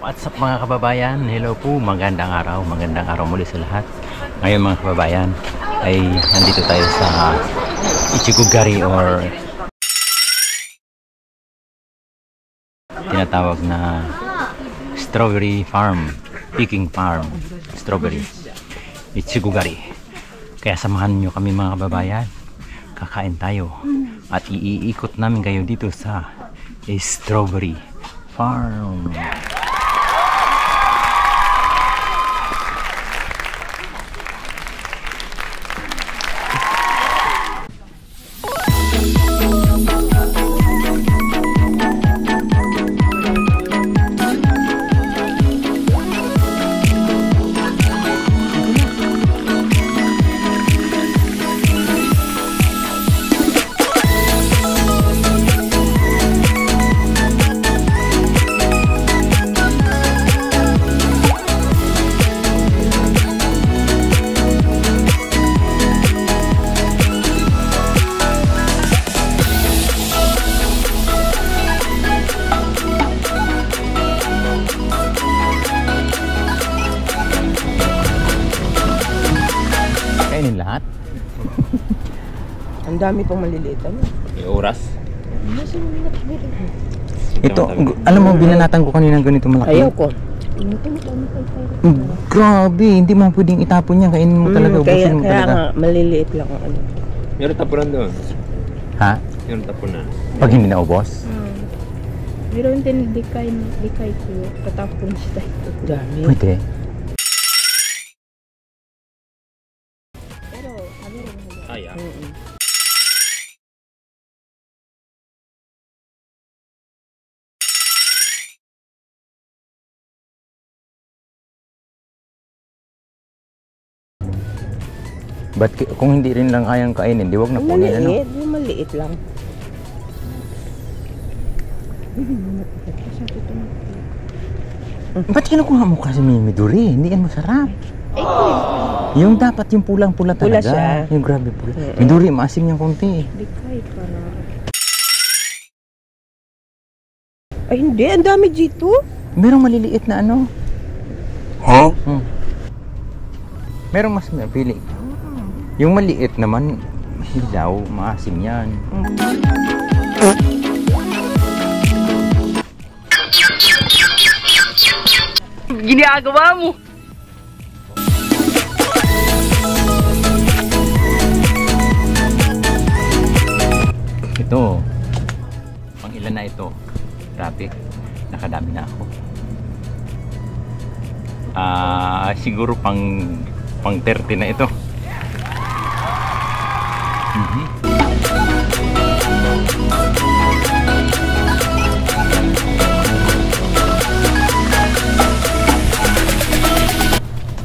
What's up mga kababayan? Hello po, magandang araw muli sa lahat. Ngayon mga kababayan ay nandito tayo sa Ichigugari or tinatawag na strawberry farm, picking farm, strawberry Ichigugari. Kaya samahan nyo kami mga kababayan, kakain tayo at iikot namin kayo dito sa strawberry farm. Kainin lahat? Ang dami pang maliliit. Ano? May oras? Ito, alam mo, binanatan ko kanina ganito malaki. Ayaw ko. Grabe, hindi mo pwedeng itapon yan. Kainin mo talaga, ubusin mo kaya talaga. nga, maliliit lang ang ano. Meron tapunan doon. Ha? Meron tapunan. Pag hindi na ubos? Meron din di kay ko patapon siya. Dami. Pwede. Pero ano rin Ay, ah. Ba't kung hindi rin lang kayang kainin, di wag na punin, ano? Maliit, yung maliit lang. Ba't kinukuha mo kasi Midori? Hindi yan masarap. Yung dapat yung pulang-pula Pula talaga. siya. Yung grabe pula. Midori, maasim niyang konti. di kay para Ay hindi, ang dami dito. Merong maliliit na ano. Huh? Merong mas pili. Yung maliit naman, hilaw, maasim yan. Ginagawa mo. Ito, pang ilan na ito? Grabe, nakadami na ako. Siguro pang 30 na ito.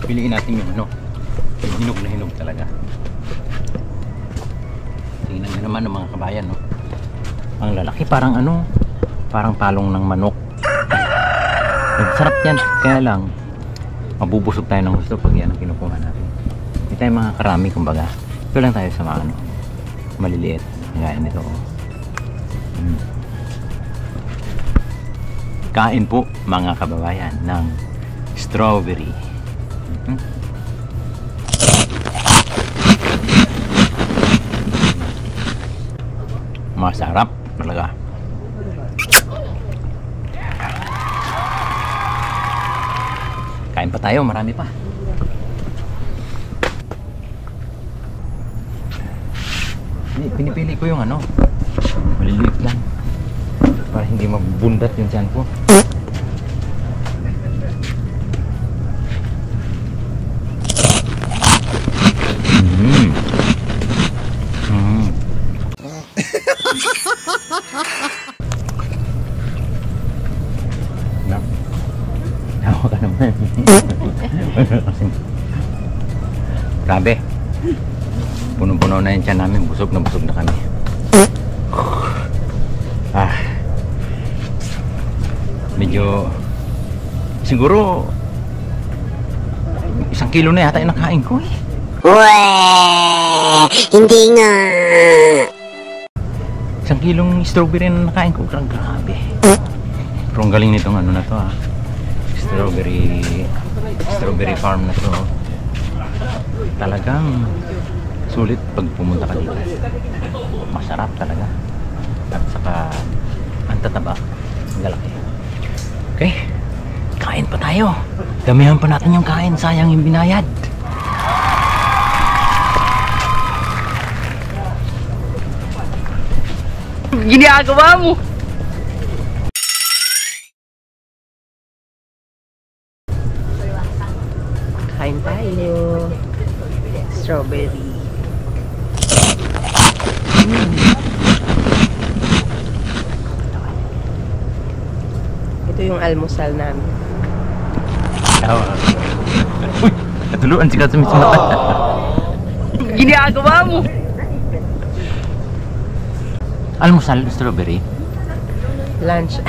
Piliin natin yung ano, yung hinog na hinog talaga. Tingnan nyo naman ng mga kabayan, no? Ang lalaki, parang ano, parang palong ng manok. Sarap yan, kaya lang mabubusog tayo ng gusto pag yan ang kinukuha natin. Hindi tayo mga karami, kumbaga. Ito lang tayo sa mga ano, maliliit, gaya nito. Kain po mga kababayan ng strawberry. Masarap talaga. Kain pa tayo, marami pa. Pinipili ko yung ano, maliliit lang para hindi mabundat yung tiyan ko. Tawa ka naman. Grabe. Punong-puno na yung tiyan namin. Busog na kami. Medyo siguro 1 kilo na yata yung nakain ko eh. Hindi nga. 1 kilong strawberry na nakain ko. Grabe. Pero ang galing nitong ano na to, strawberry farm na to. Talagang sulit pag pumunta ka dito. Masarap talaga. At saka ang tataba, ang lalaki. Okay, kain pa tayo. Damihan pa natin yung kain, sayang yung binayad. Ginagawa mo. Kain tayo. Strawberry. Ito yung almusal namin. Uy, natuluan si Katsumis mata. Ginagawa mo. Almusal, strawberry. Lunch.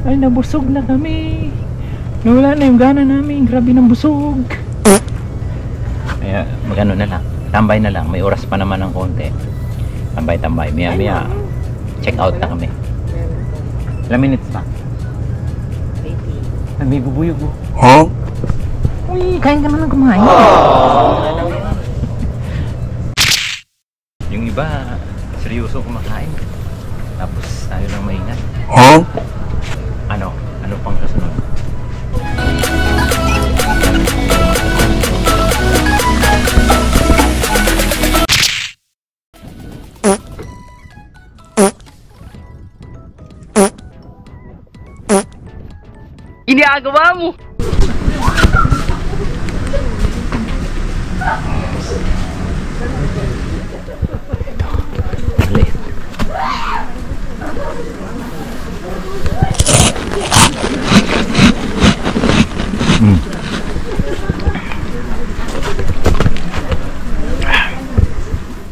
Ay, nabusog na kami. Nawala na yung gana namin. Grabe ng busog. Kaya magano na lang. Tambay na lang. May oras pa naman ng konti. Tambay-tambay. Maya-maya check out na kami. Ilang minutes pa? Ay, may bubuyog mo. Huh? Uy, kain ka naman kumain. Yung iba, seryoso kumakain. Tapos tayo lang maingat. Huh? Ano pang kasunod? Ginagawa mo. Ulit.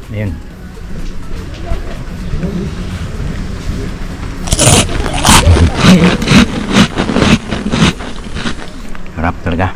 Ayan. Harap talaga.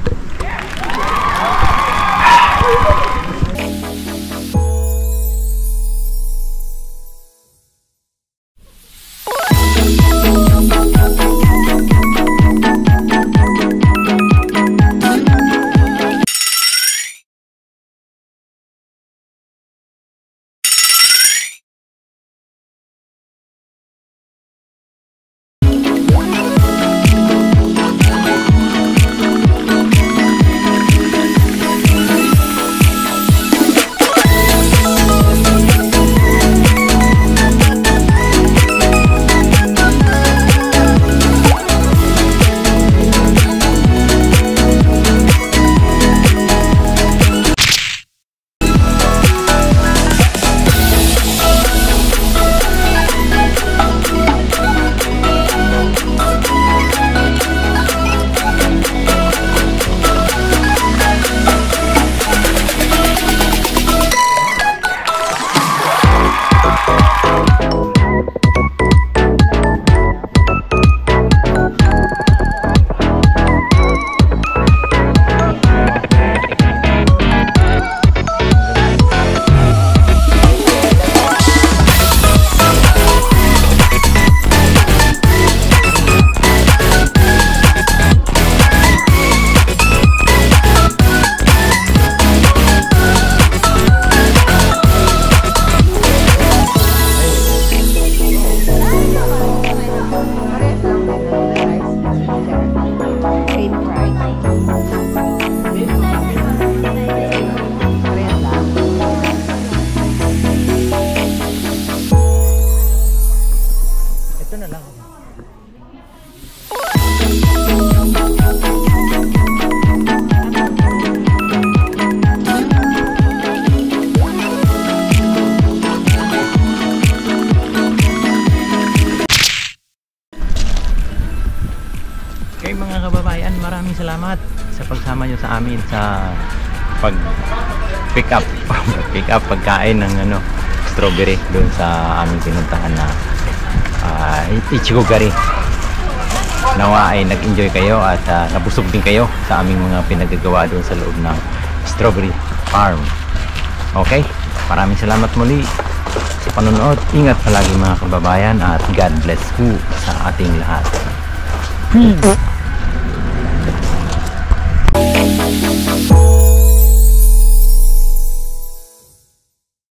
Maraming salamat sa pagsama nyo sa amin sa pag pick up pagkain ng strawberry doon sa aming pinuntahan na Ichigogari. Nawa ay nag-enjoy kayo at nabusog din kayo sa aming mga pinagagawa doon sa loob ng strawberry farm. Okay, maraming salamat muli. sa panonood. Ingat palagi mga kababayan at God bless po sa ating lahat. Peace!